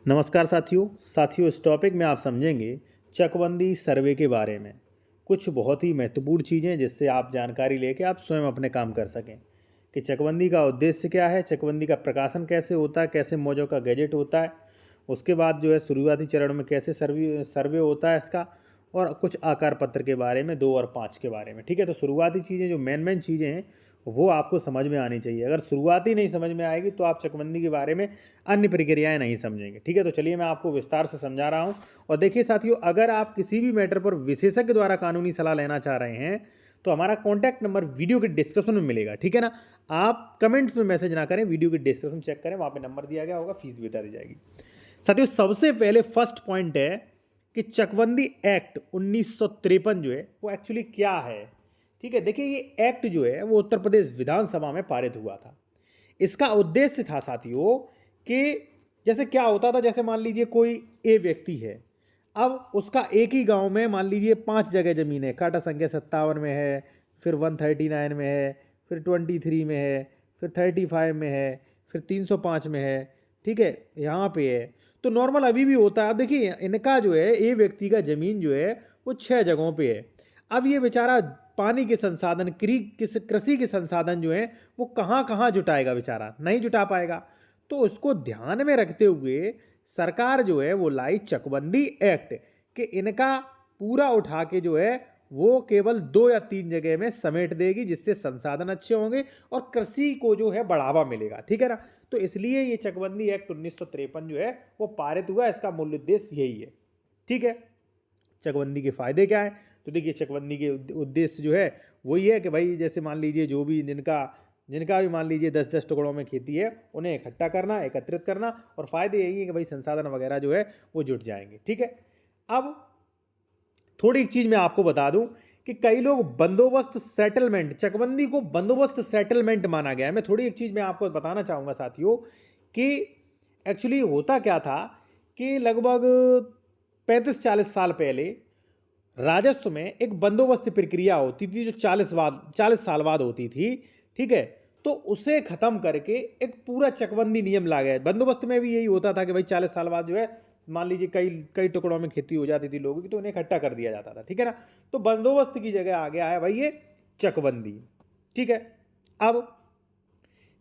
नमस्कार साथियों इस टॉपिक में आप समझेंगे चकबंदी सर्वे के बारे में कुछ बहुत ही महत्वपूर्ण चीज़ें जिससे आप जानकारी लेके आप स्वयं अपने काम कर सकें कि चकबंदी का उद्देश्य क्या है, चकबंदी का प्रकाशन कैसे होता है, कैसे मौजों का गैजेट होता है, उसके बाद जो है शुरुआती चरण में कैसे सर्वे होता है इसका, और कुछ आकार पत्र के बारे में 2 और 5 के बारे में। ठीक है, तो शुरुआती चीज़ें जो मेन चीज़ें हैं वो आपको समझ में आनी चाहिए। अगर शुरुआती नहीं समझ में आएगी तो आप चकबंदी के बारे में अन्य प्रक्रियाएं नहीं समझेंगे। ठीक है, तो चलिए मैं आपको विस्तार से समझा रहा हूं। और देखिए साथियों, अगर आप किसी भी मैटर पर विशेषज्ञ द्वारा कानूनी सलाह लेना चाह रहे हैं तो हमारा कॉन्टैक्ट नंबर वीडियो के डिस्क्रिप्शन में मिलेगा। ठीक है ना, आप कमेंट्स में मैसेज ना करें, वीडियो के डिस्क्रिप्शन चेक करें, वहां पे नंबर दिया गया होगा, फीस भी बता दी जाएगी। साथियों, सबसे पहले फर्स्ट पॉइंट है कि चकबंदी एक्ट 1953 जो है वो एक्चुअली क्या है। ठीक है, देखिए ये एक्ट जो है वो उत्तर प्रदेश विधानसभा में पारित हुआ था। इसका उद्देश्य था साथियों कि जैसे क्या होता था, जैसे मान लीजिए कोई ए व्यक्ति है, अब उसका एक ही गांव में मान लीजिए 5 जगह ज़मीन है, काटा संख्या 57 में है, फिर 139 में है, फिर 23 में है, फिर 35 में है, फिर 305 में है। ठीक है, यहाँ पे है तो नॉर्मल अभी भी होता है। अब देखिए इनका जो है ए व्यक्ति का ज़मीन जो है वो 6 जगहों पे है। अब ये बेचारा पानी के संसाधन, कृषि के संसाधन जो है वो कहाँ कहाँ जुटाएगा, बेचारा नहीं जुटा पाएगा। तो उसको ध्यान में रखते हुए सरकार जो है वो लाई चकबंदी एक्ट कि इनका पूरा उठा के जो है वो केवल 2 या 3 जगह में समेट देगी, जिससे संसाधन अच्छे होंगे और कृषि को जो है बढ़ावा मिलेगा। ठीक है ना, तो इसलिए ये चकबंदी एक्ट 1953 जो है वो पारित हुआ। इसका मूल उद्देश्य यही है। ठीक है, चकबंदी के फायदे क्या है, तो देखिए चकबंदी के उद्देश्य जो है वही है कि भाई जैसे मान लीजिए जो भी जिनका जिनका भी मान लीजिए 10-10 टुकड़ों में खेती है, उन्हें इकट्ठा करना, एकत्रित करना, और फायदे यही है कि भाई संसाधन वगैरह जो है वो जुट जाएंगे। ठीक है, अब थोड़ी एक चीज मैं आपको बता दूं कि कई लोग बंदोबस्त सेटलमेंट, चकबंदी को बंदोबस्त सेटलमेंट माना गया है। मैं थोड़ी एक चीज मैं आपको बताना चाहूंगा साथियों कि एक्चुअली होता क्या था कि लगभग 35-40 साल पहले राजस्व में एक बंदोबस्त प्रक्रिया होती थी जो 40 साल बाद होती थी। ठीक है, तो उसे खत्म करके एक पूरा चकबंदी नियम ला गया। बंदोबस्त में भी यही होता था कि भाई 40 साल बाद जो है मान लीजिए कई कई टुकड़ों में खेती हो जाती थी लोगों की, तो उन्हें इकट्ठा कर दिया जाता था। ठीक है ना, तो बंदोबस्त की जगह आ गया है भाई ये चकबंदी। ठीक है, अब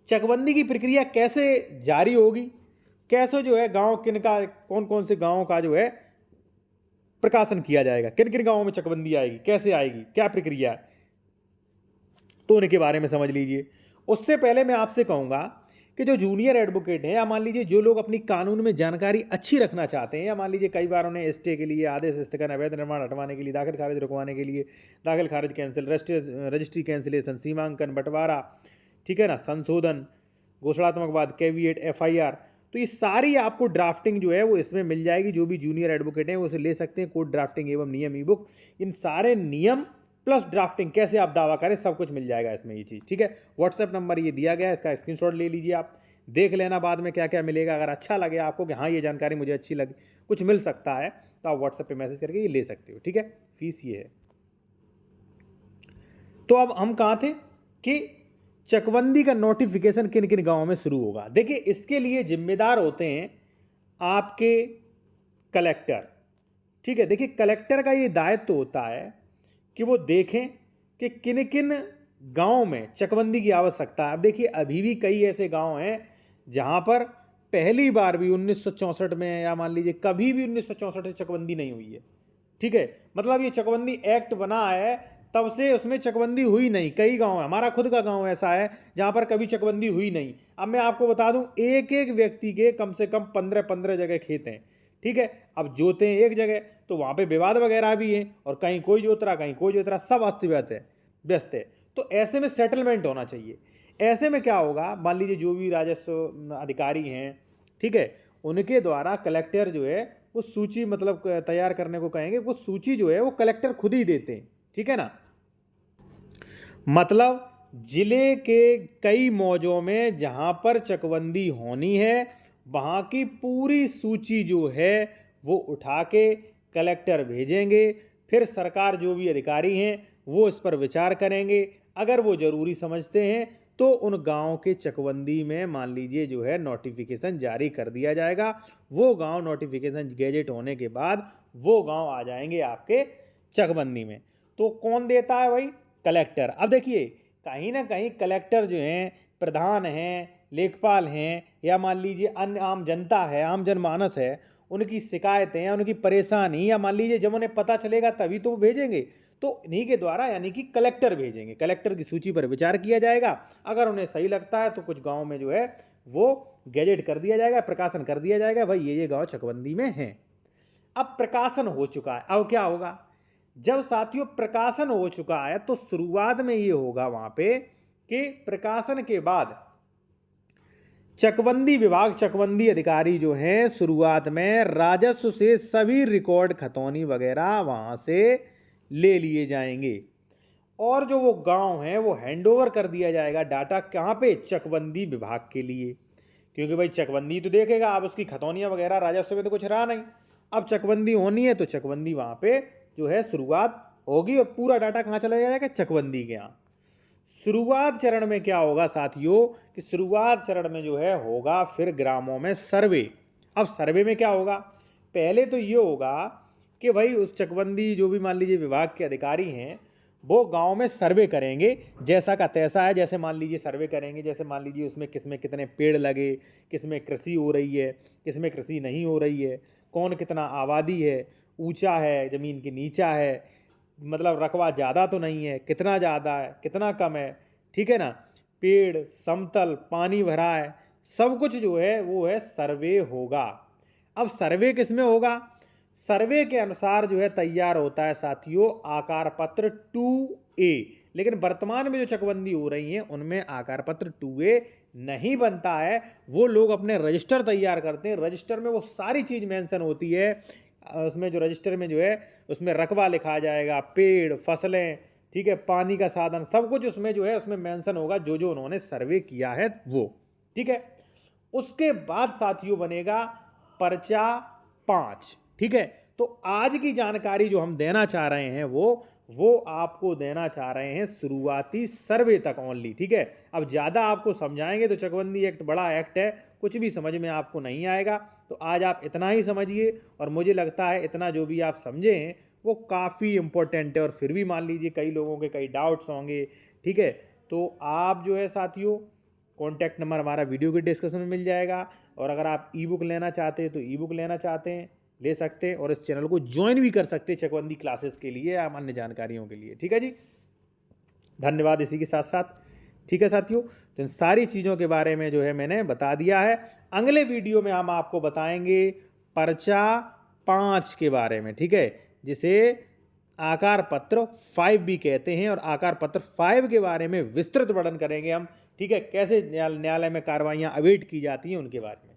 चकबंदी की प्रक्रिया कैसे जारी होगी, कैसे जो है गांव किन का, कौन कौन से गांवों का जो है प्रकाशन किया जाएगा, किन किन गांवों में चकबंदी आएगी, कैसे आएगी, क्या प्रक्रिया है, तो उनके बारे में समझ लीजिए। उससे पहले मैं आपसे कहूंगा कि जो जूनियर एडवोकेट हैं, या मान लीजिए जो लोग अपनी कानून में जानकारी अच्छी रखना चाहते हैं, या मान लीजिए कई बार उन्हें स्टे के लिए, आदेश स्थगन, अवैध निर्माण हटवाने के लिए, दाखिल खारिज रुकवाने के लिए, दाखिल खारिज कैंसिल, रजिस्ट्री कैंसिलेशन, सीमांकन, बंटवारा, ठीक है ना, संशोधन, घोषणात्मक वाद, कैविएट, एफआईआर, तो ये सारी आपको ड्राफ्टिंग जो है वो इसमें मिल जाएगी। जो भी जूनियर एडवोकेट हैं वो उसे ले सकते हैं। कोर्ट ड्राफ्टिंग एवं नियम ई बुक, इन सारे नियम प्लस ड्राफ्टिंग कैसे आप दावा करें, सब कुछ मिल जाएगा इसमें ये चीज़। ठीक है, व्हाट्सएप नंबर ये दिया गया है, इसका स्क्रीनशॉट ले लीजिए, आप देख लेना बाद में क्या क्या मिलेगा। अगर अच्छा लगे आपको कि हाँ ये जानकारी मुझे अच्छी लगी, कुछ मिल सकता है, तो आप व्हाट्सएप पे मैसेज करके ये ले सकते हो। ठीक है, फीस ये है। तो अब हम कहाँ थे कि चकबंदी का नोटिफिकेशन किन किन गांवों में शुरू होगा। देखिए इसके लिए जिम्मेदार होते हैं आपके कलेक्टर। ठीक है, देखिए कलेक्टर का ये दायित्व होता है कि वो देखें कि किन किन गांवों में चकबंदी की आवश्यकता है। अब देखिए अभी भी कई ऐसे गांव हैं जहां पर पहली बार भी 1964 में, या मान लीजिए कभी भी 1964 से चकबंदी नहीं हुई है। ठीक है, मतलब ये चकबंदी एक्ट बना है तब से उसमें चकबंदी हुई नहीं। कई गांव है, हमारा खुद का गांव ऐसा है जहां पर कभी चकबंदी हुई नहीं। अब मैं आपको बता दूं, एक एक व्यक्ति के कम से कम 15-15 जगह खेत हैं। ठीक है, अब जोते हैं एक जगह तो वहां पे विवाद वगैरह भी है, और कहीं कोई जोत रहा, कहीं कोई जोत रहा, सब अस्त व्यस्त है। तो ऐसे में सेटलमेंट होना चाहिए। ऐसे में क्या होगा, मान लीजिए जो भी राजस्व अधिकारी हैं, ठीक है, उनके द्वारा कलेक्टर जो है वो सूची मतलब तैयार करने को कहेंगे, वो सूची जो है वो कलेक्टर खुद ही देते हैं। ठीक है ना, मतलब जिले के कई मौजों में जहां पर चकबंदी होनी है वहां की पूरी सूची जो है वो उठा के कलेक्टर भेजेंगे। फिर सरकार जो भी अधिकारी हैं वो इस पर विचार करेंगे। अगर वो जरूरी समझते हैं तो उन गांव के चकबंदी में मान लीजिए जो है नोटिफिकेशन जारी कर दिया जाएगा। वो गांव नोटिफिकेशन गैजेट होने के बाद वो गांव आ जाएंगे आपके चकबंदी में। तो कौन देता है भाई? कलेक्टर। अब देखिए कहीं ना कहीं कलेक्टर जो हैं, प्रधान हैं, लेखपाल हैं, या मान लीजिए अन्य आम जनता है, आम जनमानस है, उनकी शिकायतें या उनकी परेशानी, या मान लीजिए जब उन्हें पता चलेगा तभी तो वो भेजेंगे, तो इन्हीं के द्वारा यानी कि कलेक्टर भेजेंगे। कलेक्टर की सूची पर विचार किया जाएगा। अगर उन्हें सही लगता है तो कुछ गांव में जो है वो गैजेट कर दिया जाएगा, प्रकाशन कर दिया जाएगा, भाई ये गांव चकबंदी में हैं। अब प्रकाशन हो चुका है, अब क्या होगा? जब साथियों प्रकाशन हो चुका है तो शुरुआत में ये होगा वहां पे कि प्रकाशन के बाद चकबंदी विभाग, चकबंदी अधिकारी जो हैं शुरुआत में राजस्व से सभी रिकॉर्ड, खतौनी वगैरह वहां से ले लिए जाएंगे और जो वो गांव है वो हैंडओवर कर दिया जाएगा डाटा। कहां पे? चकबंदी विभाग के लिए। क्योंकि भाई चकबंदी तो देखेगा, अब उसकी खतौनियां वगैरह राजस्व में तो कुछ रहा नहीं। अब चकबंदी होनी है तो चकबंदी वहां पे जो है शुरुआत होगी और पूरा डाटा कहां चला जाएगा? चकबंदी के यहाँ। शुरुआत चरण में क्या होगा साथियों कि शुरुआत चरण में जो है होगा फिर ग्रामों में सर्वे। अब सर्वे में क्या होगा? पहले तो ये होगा कि भाई उस चकबंदी जो भी मान लीजिए विभाग के अधिकारी हैं वो गांव में सर्वे करेंगे, जैसा का तैसा है। जैसे मान लीजिए सर्वे करेंगे, जैसे मान लीजिए उसमें किसमें कितने पेड़ लगे, किसमें कृषि हो रही है, किसमें कृषि नहीं हो रही है, कौन कितना आबादी है, ऊंचा है ज़मीन की नीचा है, मतलब रकबा ज़्यादा तो नहीं है, कितना ज़्यादा है, कितना कम है, ठीक है ना, पेड़, समतल, पानी भरा है, सब कुछ जो है वो है सर्वे होगा। अब सर्वे किस में होगा? सर्वे के अनुसार जो है तैयार होता है साथियों आकार पत्र 2A। लेकिन वर्तमान में जो चकबंदी हो रही हैं उनमें आकार पत्र 2A नहीं बनता है। वो लोग अपने रजिस्टर तैयार करते हैं। रजिस्टर में वो सारी चीज़ मेंशन होती है। उसमें जो रजिस्टर में जो है उसमें रकबा लिखा जाएगा, पेड़, फसलें, ठीक है, पानी का साधन, सब कुछ उसमें जो है उसमें मेंशन होगा जो जो उन्होंने सर्वे किया है वो, ठीक है। उसके बाद साथियों बनेगा पर्चा 5, ठीक है। तो आज की जानकारी जो हम देना चाह रहे हैं वो आपको देना चाह रहे हैं शुरुआती सर्वे तक ओनली, ठीक है। अब ज़्यादा आपको समझाएंगे तो चकबंदी एक्ट बड़ा एक्ट है, कुछ भी समझ में आपको नहीं आएगा। तो आज आप इतना ही समझिए और मुझे लगता है इतना जो भी आप समझे हैं वो काफ़ी इम्पोर्टेंट है। और फिर भी मान लीजिए कई लोगों के कई डाउट्स होंगे, ठीक है। तो आप जो है साथियों कॉन्टैक्ट नंबर हमारा वीडियो के डिस्क्रिप्शन में मिल जाएगा। और अगर आप ई बुक लेना चाहते हैं तो ई बुक लेना चाहते हैं ले सकते हैं और इस चैनल को ज्वाइन भी कर सकते हैं चकबंदी क्लासेस के लिए या अन्य जानकारियों के लिए, ठीक है जी। धन्यवाद इसी के साथ साथ, ठीक है साथियों। तो इन सारी चीज़ों के बारे में जो है मैंने बता दिया है। अगले वीडियो में हम आपको बताएंगे पर्चा 5 के बारे में, ठीक है, जिसे आकार पत्र 5 भी कहते हैं। और आकार पत्र 5 के बारे में विस्तृत वर्णन करेंगे हम, ठीक है, कैसे न्यायालय में कार्रवाइयाँ अवेट की जाती हैं उनके बारे में।